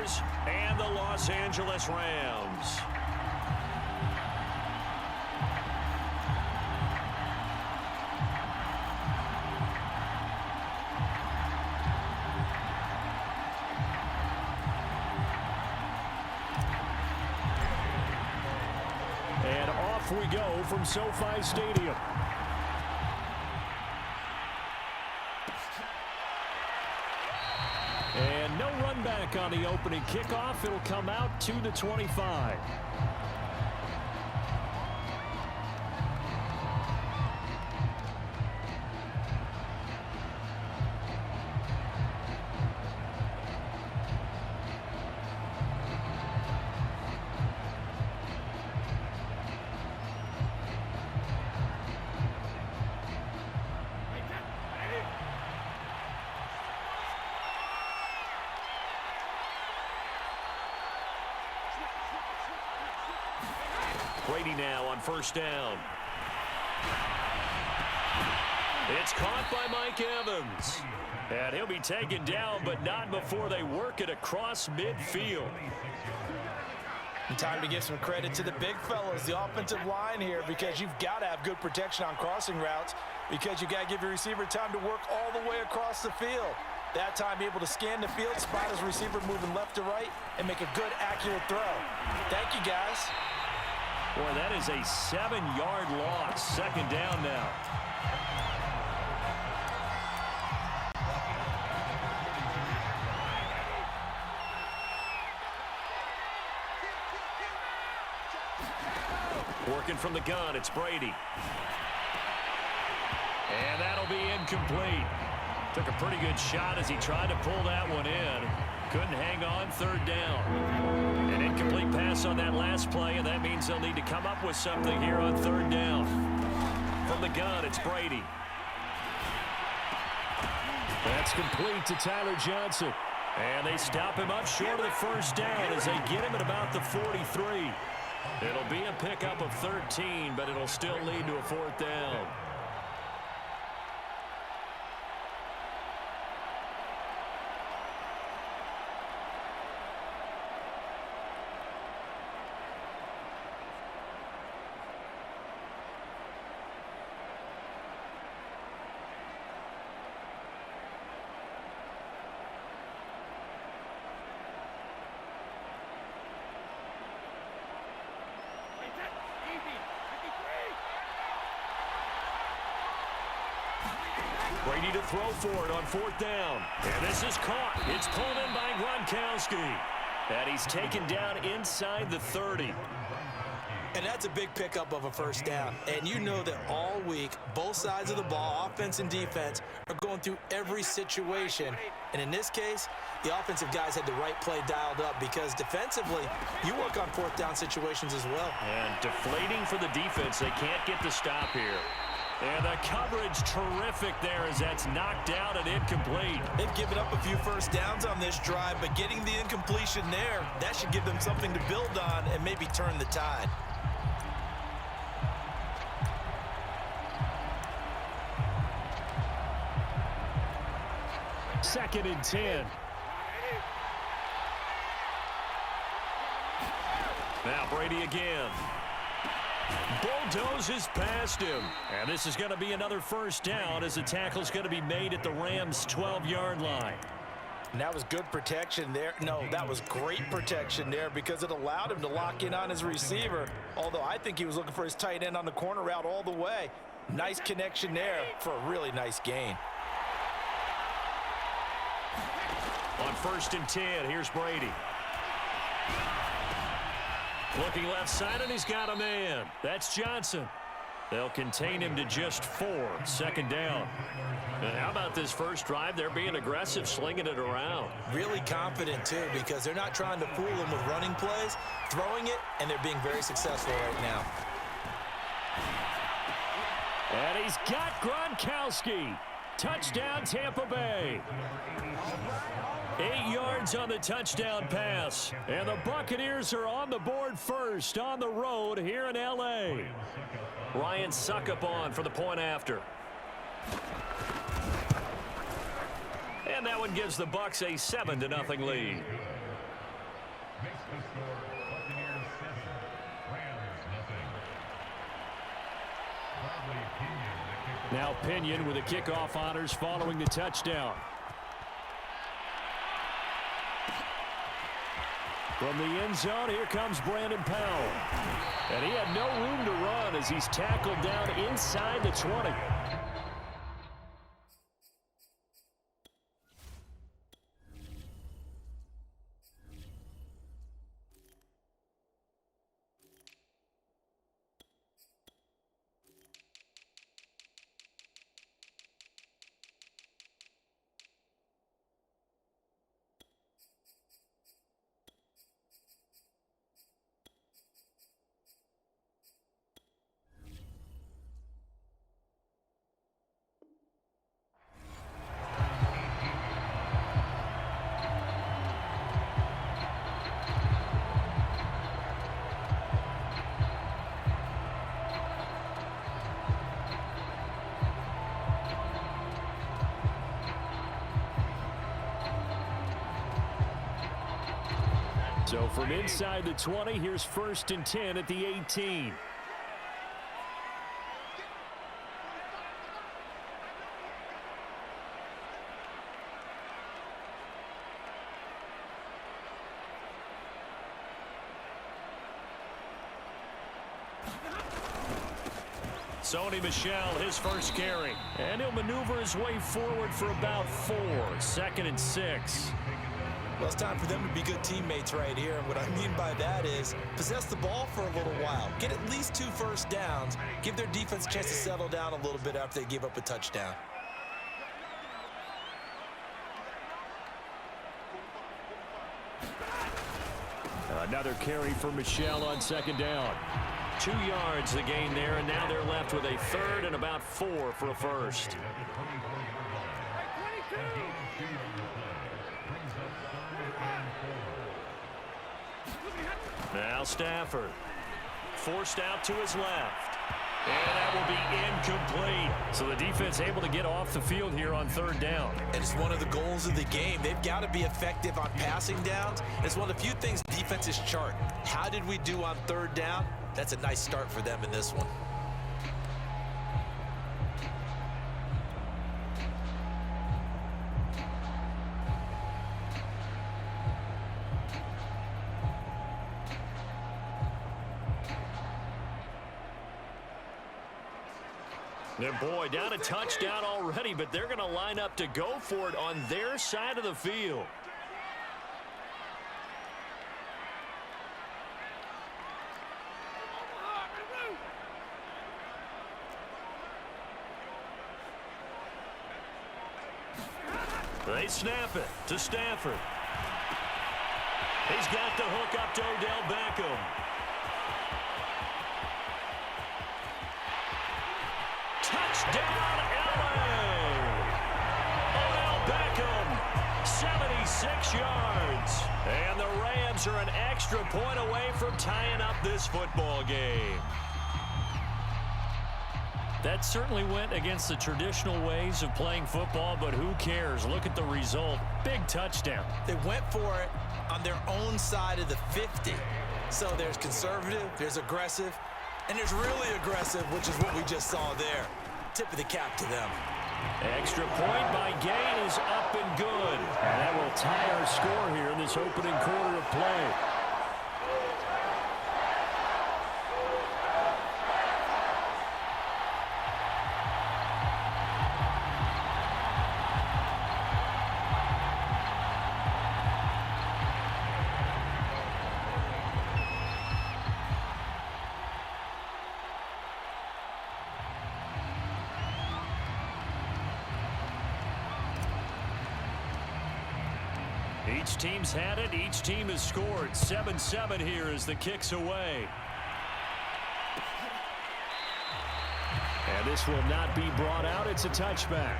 Buccaneers and the Los Angeles Rams. And off we go from SoFi Stadium. And no run back on the opening kickoff. It'll come out to the 25. Brady now on first down. It's caught by Mike Evans. And he'll be taken down, but not before they work it across midfield. Time to give some credit to the big fellas, the offensive line here, because you've got to have good protection on crossing routes, because you've got to give your receiver time to work all the way across the field. That time, be able to scan the field, spot his receiver moving left to right, and make a good, accurate throw. Thank you, guys. Boy, that is a 7-yard loss. Second down now. Working from the gun, it's Brady. And that'll be incomplete. Took a pretty good shot as he tried to pull that one in. Couldn't hang on, third down. An incomplete pass on that last play, and that means they'll need to come up with something here on third down. From the gun, it's Brady. That's complete to Tyler Johnson. And they stop him up short of the first down as they get him at about the 43. It'll be a pickup of 13, but it'll still lead to a fourth down. Brady to throw for it on fourth down. And this is caught. It's pulled in by Gronkowski. And he's taken down inside the 30. And that's a big pickup of a first down. And you know that all week, both sides of the ball, offense and defense, are going through every situation. And in this case, the offensive guys had the right play dialed up, because defensively, you work on fourth down situations as well. And deflating for the defense. They can't get the stop here. And the coverage terrific there as that's knocked out and incomplete. They've given up a few first downs on this drive, but getting the incompletion there, that should give them something to build on and maybe turn the tide. Second and 10. Now Brady again. Bulldozes past him. And this is going to be another first down as the tackle's going to be made at the Rams' 12-yard line. And that was good protection there. No, that was great protection there, because it allowed him to lock in on his receiver, although I think he was looking for his tight end on the corner route all the way. Nice connection there for a really nice gain. On first and 10, here's Brady. Looking left side, and he's got a man. That's Johnson. They'll contain him to just 4. Second down. And how about this first drive? They're being aggressive, slinging it around. Really confident, too, because they're not trying to fool him with running plays, throwing it, and they're being very successful right now. And he's got Gronkowski. Touchdown, Tampa Bay. 8 yards on the touchdown pass. And the Buccaneers are on the board first on the road here in L.A. Ryan Suckup on for the point after. And that one gives the Bucs a 7-0 lead. Makes the score Buccaneers 7, Rams nothing. Bradley Pinion, the kicker. Now Pinion with the kickoff honors following the touchdown. From the end zone, here comes Brandon Powell. And he had no room to run as he's tackled down inside the 20. So from inside the 20, here's 1st and 10 at the 18. Sony Michel, his first carry. And he'll maneuver his way forward for about 4. 2nd and 6. Well, it's time for them to be good teammates right here. And what I mean by that is possess the ball for a little while. Get at least 2 first downs. Give their defense a chance to settle down a little bit after they give up a touchdown. Another carry for Michel on 2nd down. 2 yards the gain there, and now they're left with a 3rd and about 4 for a 1st. Now Stafford, forced out to his left. And that will be incomplete. So the defense able to get off the field here on 3rd down. And it's one of the goals of the game. They've got to be effective on passing downs. It's one of the few things defenses chart. How did we do on 3rd down? That's a nice start for them in this one. And boy, down a touchdown already, but they're going to line up to go for it on their side of the field. They snap it to Stafford. He's got the hook up to Odell Beckham. Touchdown, LA! Odell Beckham, 76 yards. And the Rams are an extra point away from tying up this football game. That certainly went against the traditional ways of playing football, but who cares? Look at the result. Big touchdown. They went for it on their own side of the 50. So there's conservative, there's aggressive, and there's really aggressive, which is what we just saw there. Tip of the cap to them. Extra point by Gain is up and good. And that will tie our score here in this opening quarter of play. Each team's had it. Each team has scored. 7-7 here as the kick's away. And this will not be brought out. It's a touchback.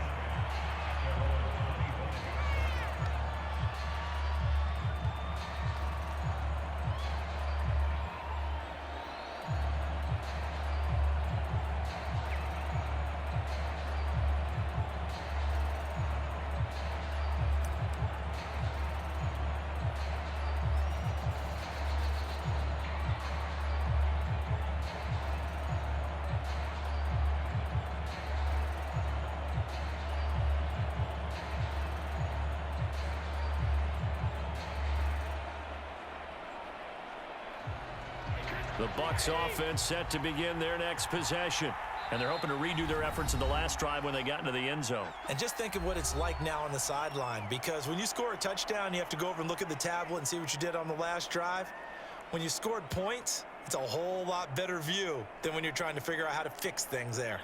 The Bucs offense set to begin their next possession. And they're hoping to redo their efforts in the last drive when they got into the end zone. And just think of what it's like now on the sideline, because when you score a touchdown, you have to go over and look at the tablet and see what you did on the last drive. When you scored points, it's a whole lot better view than when you're trying to figure out how to fix things there.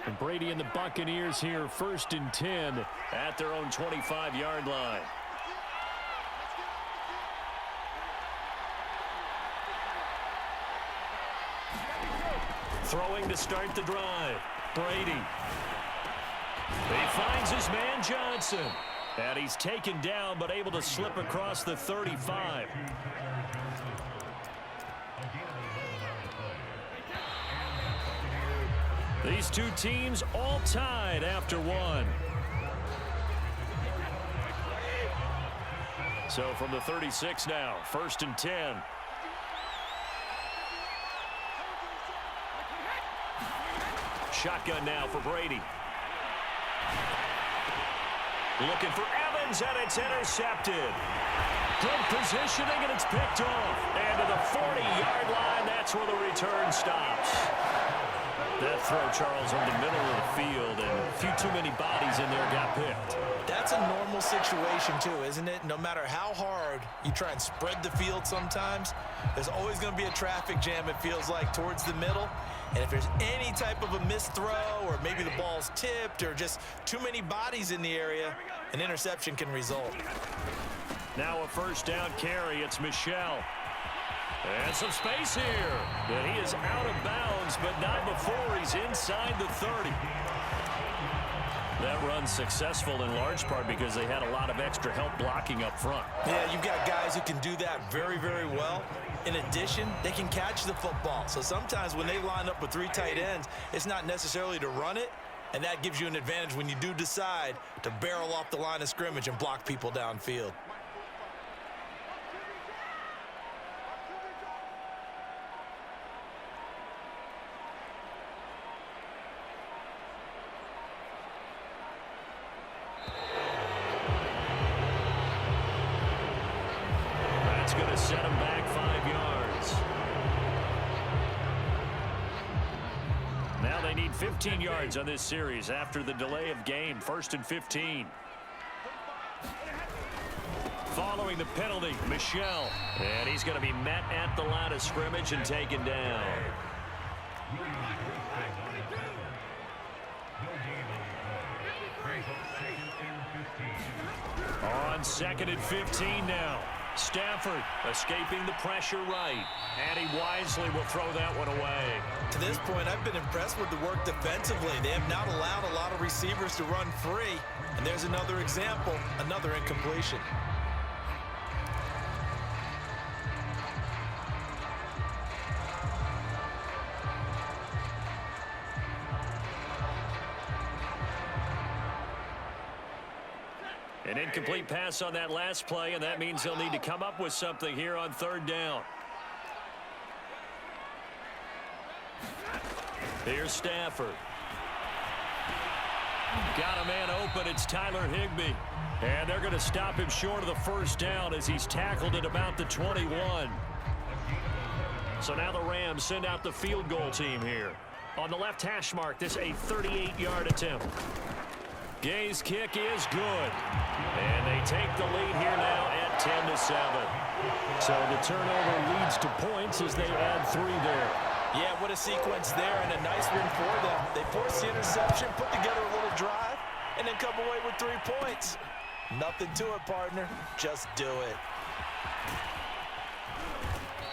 And Brady and the Buccaneers here, 1st and 10 at their own 25-yard line. Throwing to start the drive. Brady. He finds his man Johnson. And he's taken down but able to slip across the 35. These two teams all tied after one. So from the 36 now, 1st and 10. Shotgun now for Brady. Looking for Evans, and it's intercepted. Good positioning, and it's picked off. And to the 40-yard line, that's where the return stops. That throw, Charles, on the middle of the field, and a few too many bodies in there got picked. That's a normal situation, too, isn't it? No matter how hard you try and spread the field sometimes, there's always going to be a traffic jam, it feels like, towards the middle. And if there's any type of a missed throw, or maybe the ball's tipped, or just too many bodies in the area, an interception can result. Now a 1st down carry. It's Michel. And some space here. And he is out of bounds, but not before he's inside the 30. That run's successful in large part because they had a lot of extra help blocking up front. Yeah, you've got guys who can do that very, very well. In addition, they can catch the football. So sometimes when they line up with 3 tight ends, it's not necessarily to run it, and that gives you an advantage when you do decide to barrel off the line of scrimmage and block people downfield. Going to set him back 5 yards. Now they need 15 yards on this series after the delay of game. 1st and 15. Following the penalty, Michel. And he's going to be met at the line of scrimmage and taken down. On 2nd and 15 now. Stafford escaping the pressure right, and he wisely will throw that one away. To this point, I've been impressed with the work defensively. They have not allowed a lot of receivers to run free, and there's another example, another incompletion. An incomplete pass on that last play, and that means they'll need to come up with something here on 3rd down. Here's Stafford. Got a man open. It's Tyler Higbee. And they're going to stop him short of the 1st down as he's tackled at about the 21. So now the Rams send out the field goal team here. On the left hash mark, this a 38-yard attempt. Gay's kick is good. And they take the lead here now at 10-7. So the turnover leads to points as they add 3 there. Yeah, what a sequence there, and a nice win for them. They force the interception, put together a little drive, and then come away with 3 points. Nothing to it, partner. Just do it.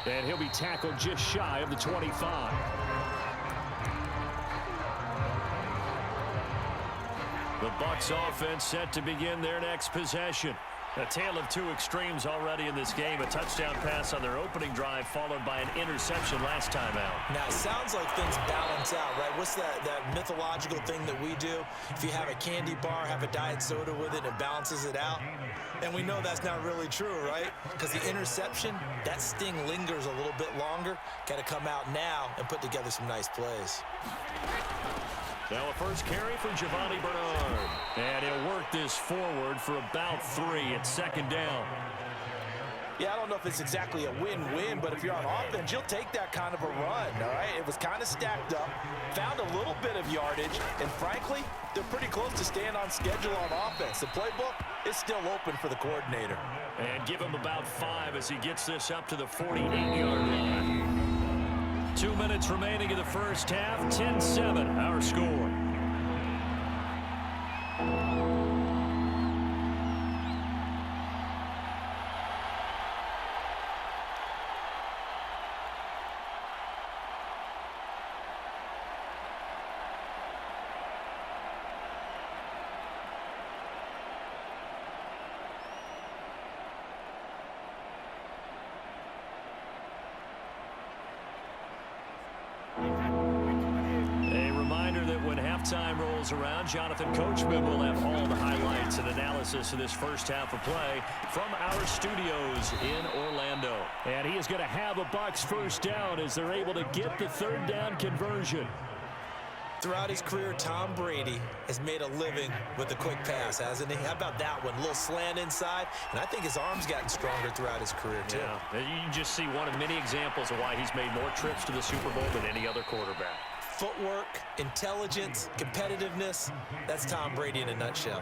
And he'll be tackled just shy of the 25. The Bucs offense set to begin their next possession. A tale of two extremes already in this game. A touchdown pass on their opening drive followed by an interception last time out. Now, it sounds like things balance out, right? What's that mythological thing that we do? If you have a candy bar, have a diet soda with it, it balances it out. And we know that's not really true, right? Because the interception, that sting lingers a little bit longer. Got to come out now and put together some nice plays. Now a first carry for Giovanni Bernard. And he'll work this forward for about 3 at second down. Yeah, I don't know if it's exactly a win-win, but if you're on offense, you'll take that kind of a run, all right? It was kind of stacked up, found a little bit of yardage, and frankly, they're pretty close to staying on schedule on offense. The playbook is still open for the coordinator. And give him about 5 as he gets this up to the 48-yard line. 2 minutes remaining in the first half, 10-7, our score. Time rolls around. Jonathan Coachman will have all the highlights and analysis of this first half of play from our studios in Orlando. And he is going to have a Bucs first down as they're able to get the third down conversion. Throughout his career, Tom Brady has made a living with the quick pass, hasn't he? How about that one? A little slant inside, and I think his arm's gotten stronger throughout his career, too. Yeah, you can just see one of many examples of why he's made more trips to the Super Bowl than any other quarterback. Footwork, intelligence, competitiveness, that's Tom Brady in a nutshell.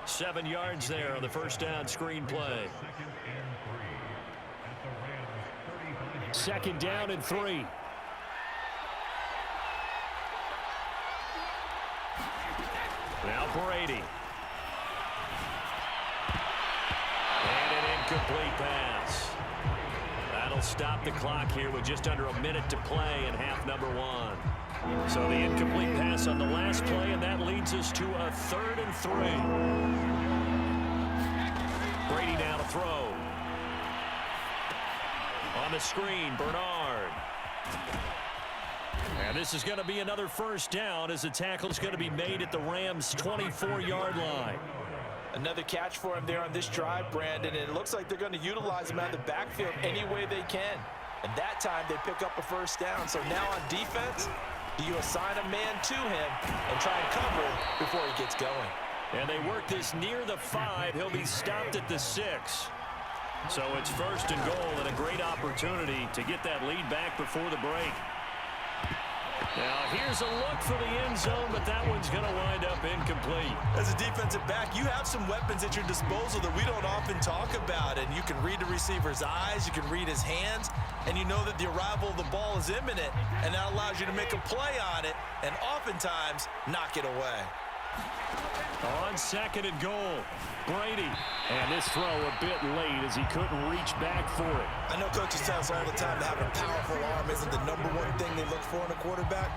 7 yards there on the first down screen play. Second down and 3. Now Brady. And an incomplete pass. That'll stop the clock here with just under a minute to play in half number 1. So the incomplete pass on the last play, and that leads us to a 3rd and 3. Brady now to throw. On the screen, Bernard. And this is going to be another first down as the tackle is going to be made at the Rams' 24-yard line. Another catch for him there on this drive, Brandon, and it looks like they're going to utilize him out of the backfield any way they can. And that time they pick up a first down. So now on defense, do you assign a man to him and try and cover him before he gets going? And they work this near the 5. He'll be stopped at the 6. So it's first and goal and a great opportunity to get that lead back before the break. Now here's a look for the end zone, but that one's going to wind up incomplete. As a defensive back, you have some weapons at your disposal that we don't often talk about, and you can read the receiver's eyes, you can read his hands, and you know that the arrival of the ball is imminent, and that allows you to make a play on it and oftentimes knock it away. On second and goal, Brady. And this throw a bit late as he couldn't reach back for it. I know coaches tell us all the time that having a powerful arm isn't the number one thing they look for in a quarterback.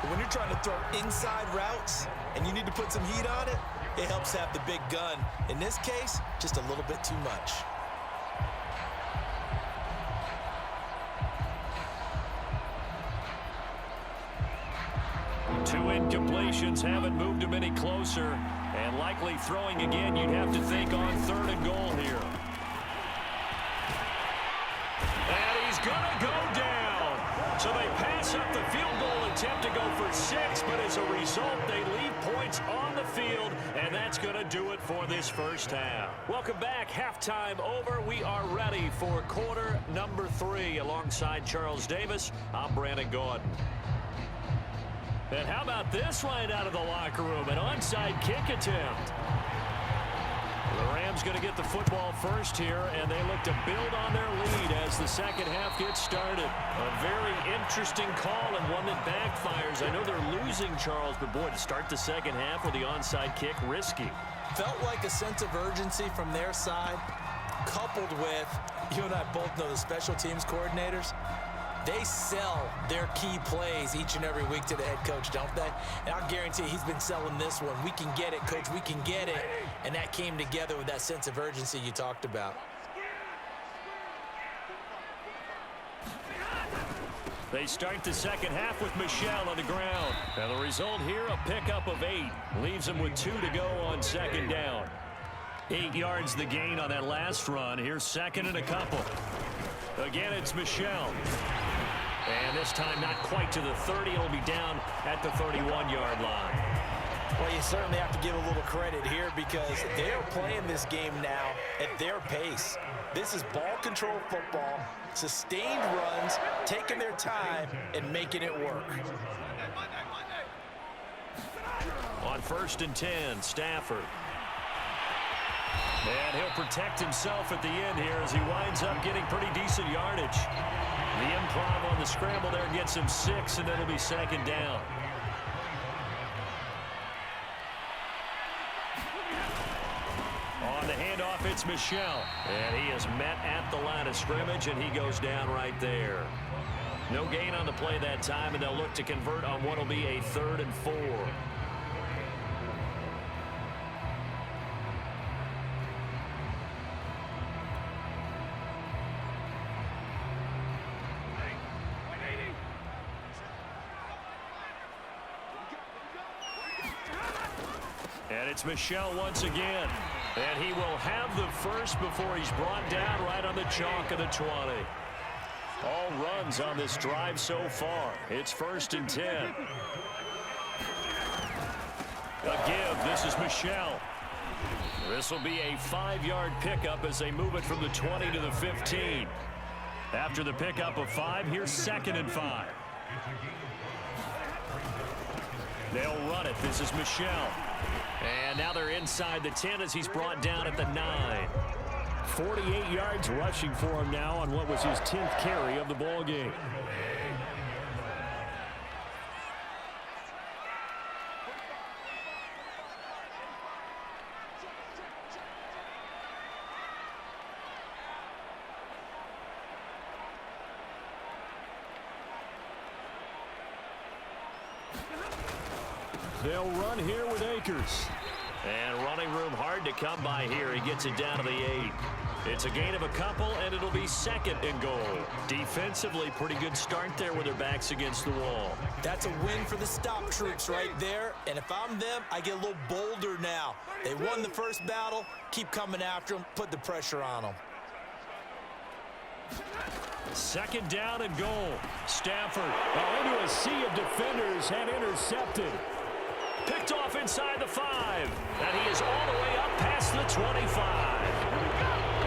But when you're trying to throw inside routes and you need to put some heat on it, it helps have the big gun. In this case, just a little bit too much. Two incompletions haven't moved him any closer. And likely throwing again, you'd have to think on third and goal here. And he's going to go down. So they pass up the field goal attempt to go for 6, but as a result, they leave points on the field, and that's going to do it for this first half. Welcome back. Halftime over. We are ready for quarter number 3. Alongside Charles Davis, I'm Brandon Gordon. And how about this right out of the locker room? An onside kick attempt. The Rams going to get the football first here, and they look to build on their lead as the second half gets started. A very interesting call and one that backfires. I know they're losing, Charles, but boy, to start the second half with the onside kick, risky. Felt like a sense of urgency from their side, coupled with, you and I both know the special teams coordinators, They sell their key plays each and every week to the head coach, don't they? And I'll guarantee he's been selling this one. We can get it, coach. We can get it. And that came together with that sense of urgency you talked about. They start the second half with Michel on the ground. And the result here, a pickup of 8. Leaves them with 2 to go on second down. 8 yards the gain on that last run. Here's second and a couple. Again, it's Michel. And this time not quite to the 30. It'll be down at the 31-yard line. Well, you certainly have to give a little credit here because they're playing this game now at their pace. This is ball control football, sustained runs, taking their time, and making it work. On 1st and 10, Stafford. And he'll protect himself at the end here as he winds up getting pretty decent yardage. The improv on the scramble there gets him 6, and then it'll be second down. On the handoff, it's Michel. And he is met at the line of scrimmage, and he goes down right there. No gain on the play that time, and they'll look to convert on what will be a 3rd and 4. And it's Michel once again. And he will have the first before he's brought down right on the chalk of the 20. All runs on this drive so far. It's 1st and 10. A give. This is Michel. This will be a 5-yard pickup as they move it from the 20 to the 15. After the pickup of 5, here's 2nd and 5. They'll run it. This is Michel. And now they're inside the 10 as he's brought down at the 9. 48 yards rushing for him now on what was his 10th carry of the ball game. They'll run here with Akers. And running room hard to come by here. He gets it down to the 8. It's a gain of a couple, and it'll be 2nd and goal. Defensively, pretty good start there with their backs against the wall. That's a win for the stop troops right there. And if I'm them, I get a little bolder now. They won the first battle. Keep coming after them. Put the pressure on them. 2nd down and goal. Stafford into a sea of defenders and intercepted. Picked off inside the 5. And he is all the way up past the 25.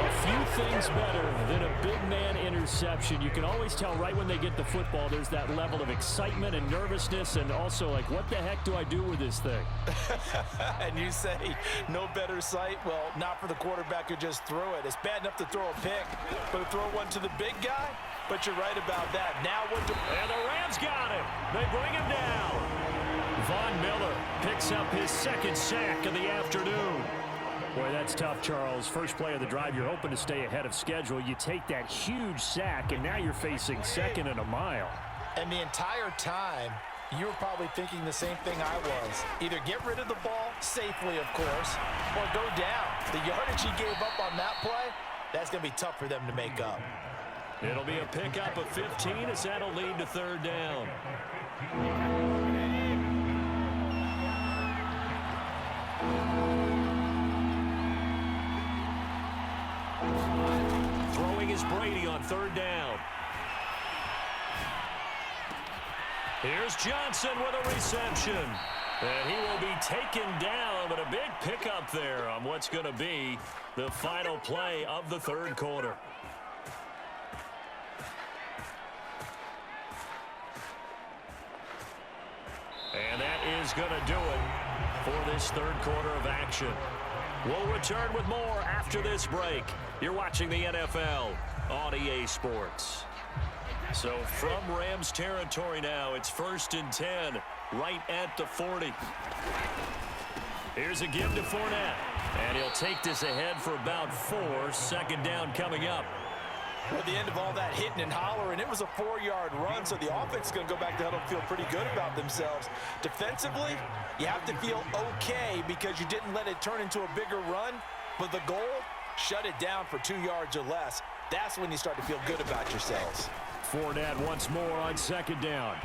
A few things better than a big man interception. You can always tell right when they get the football, there's that level of excitement and nervousness and also like, what the heck do I do with this thing? And you say no better sight? Well, not for the quarterback who just threw it. It's bad enough to throw a pick, but to throw one to the big guy? But you're right about that. Now what do... And the Rams got him. They bring him down. Von Miller picks up his 2nd sack of the afternoon. Boy, that's tough, Charles. First play of the drive, you're hoping to stay ahead of schedule. You take that huge sack, and now you're facing 2nd and a mile. And the entire time, you were probably thinking the same thing I was. Either get rid of the ball, safely, of course, or go down. The yardage he gave up on that play, that's going to be tough for them to make up. It'll be a pickup of 15 as that'll lead to 3rd down. Throwing is Brady on 3rd down. Here's Johnson with a reception. And he will be taken down, but a big pickup there on what's going to be the final play of the 3rd quarter. And that is going to do it for this 3rd quarter of action. We'll return with more after this break. You're watching the NFL on EA Sports. So from Rams territory now, it's 1st and 10, right at the 40. Here's a give to Fournette. And he'll take this ahead for about 4. 2nd down coming up. Well, at the end of all that hitting and hollering, it was a 4-yard run, so the offense is going to go back to huddle and feel pretty good about themselves. Defensively, you have to feel okay because you didn't let it turn into a bigger run, but the goal, shut it down for 2 yards or less. That's when you start to feel good about yourselves. Fournette once more on second down.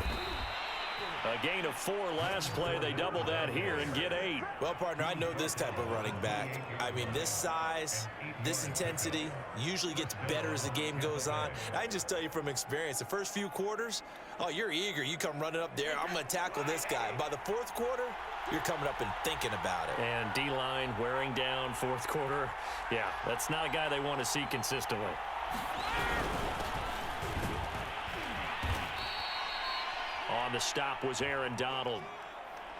A gain of 4 last play. They double that here and get 8. Well, partner, I know this type of running back. I mean, this size, this intensity usually gets better as the game goes on. I can just tell you from experience, the first few quarters, oh, you're eager. You come running up there. I'm going to tackle this guy. By the 4th quarter, you're coming up and thinking about it. And D-line wearing down 4th quarter. Yeah, that's not a guy they want to see consistently. On the stop was Aaron Donald.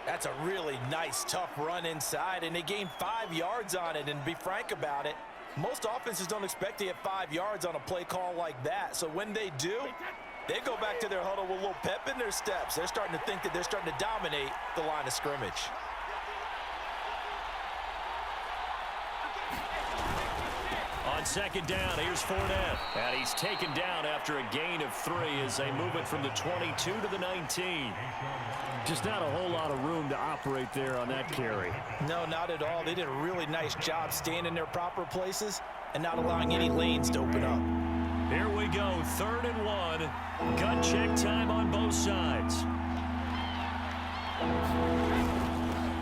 That's a really nice, tough run inside, and they gained 5 yards on it. And to be frank about it, most offenses don't expect to get 5 yards on a play call like that. So when they do, they go back to their huddle with a little pep in their steps. They're starting to think that they're starting to dominate the line of scrimmage. On second down, here's Fournette. And he's taken down after a gain of 3 as they move it from the 22 to the 19. Just not a whole lot of room to operate there on that carry. No, not at all. They did a really nice job staying in their proper places and not allowing any lanes to open up. Here we go, 3rd and 1. Gun check time on both sides.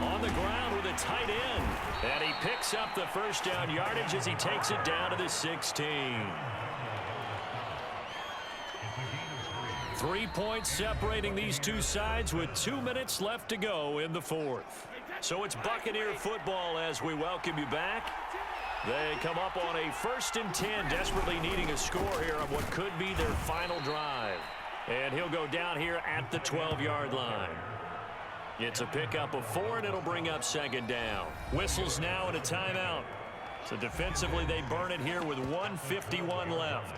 On the ground with a tight end. And he picks up the first down yardage as he takes it down to the 16. 3 points separating these two sides with 2 minutes left to go in the 4th. So it's Buccaneer football as we welcome you back. They come up on a 1st and 10, desperately needing a score here on what could be their final drive. And he'll go down here at the 12-yard line. It's a pickup of 4, and it'll bring up 2nd down. Whistles now and a timeout. So defensively, they burn it here with 1:51 left.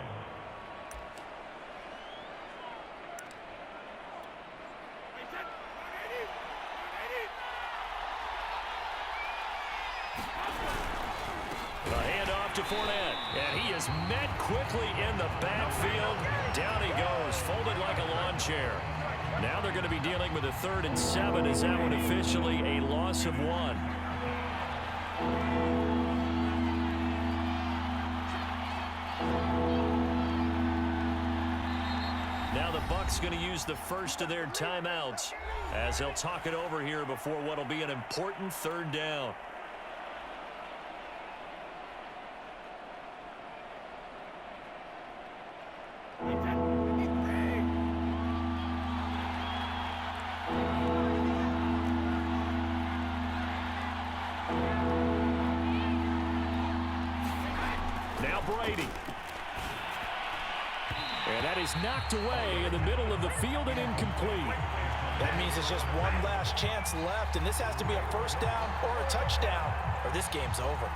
The handoff to Fournette, and he is met quickly in the backfield. Down he goes, folded like a lawn chair. Now they're going to be dealing with a 3rd and 7 as that one officially a loss of 1. Now the Bucs going to use the first of their timeouts as they'll talk it over here before what will be an important 3rd down. Brady. And that is knocked away in the middle of the field and incomplete. That means there's just one last chance left, and this has to be a 1st down or a touchdown, or this game's over.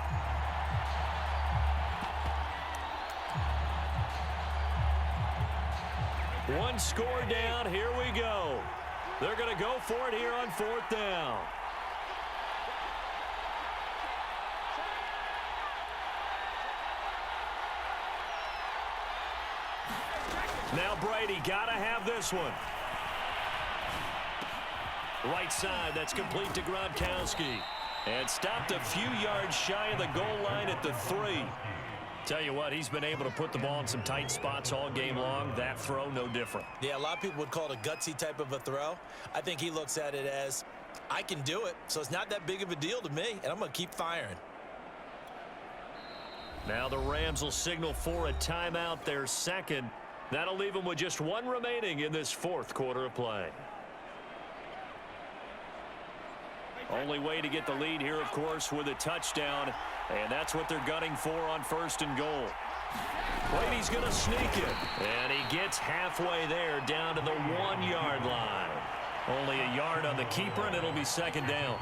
One score down. Here we go. They're going to go for it here on 4th down. Now Brady got to have this one. Right side, that's complete to Gronkowski. And stopped a few yards shy of the goal line at the 3. Tell you what, he's been able to put the ball in some tight spots all game long. That throw, no different. Yeah, a lot of people would call it a gutsy type of a throw. I think he looks at it as, I can do it, so it's not that big of a deal to me, and I'm going to keep firing. Now the Rams will signal for a timeout, their 2nd. That'll leave them with just 1 remaining in this 4th quarter of play. Only way to get the lead here, of course, with a touchdown. And that's what they're gunning for on 1st and goal. Brady's going to sneak it. And he gets halfway there down to the 1-yard line. Only a yard on the keeper, and it'll be 2nd down.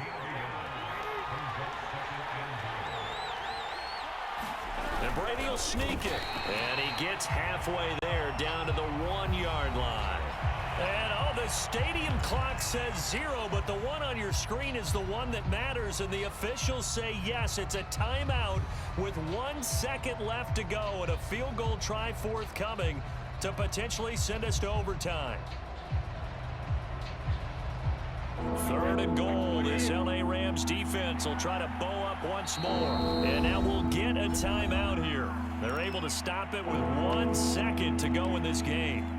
And Brady will sneak it. And he gets halfway there down to the 1-yard line. And oh, the stadium clock says 0, but the one on your screen is the one that matters, and the officials say yes, it's a timeout with 1 second left to go and a field goal try forthcoming to potentially send us to overtime. 3rd and goal. This L.A. Rams defense will try to bow up once more. And now we'll get a timeout here. They're able to stop it with 1 second to go in this game.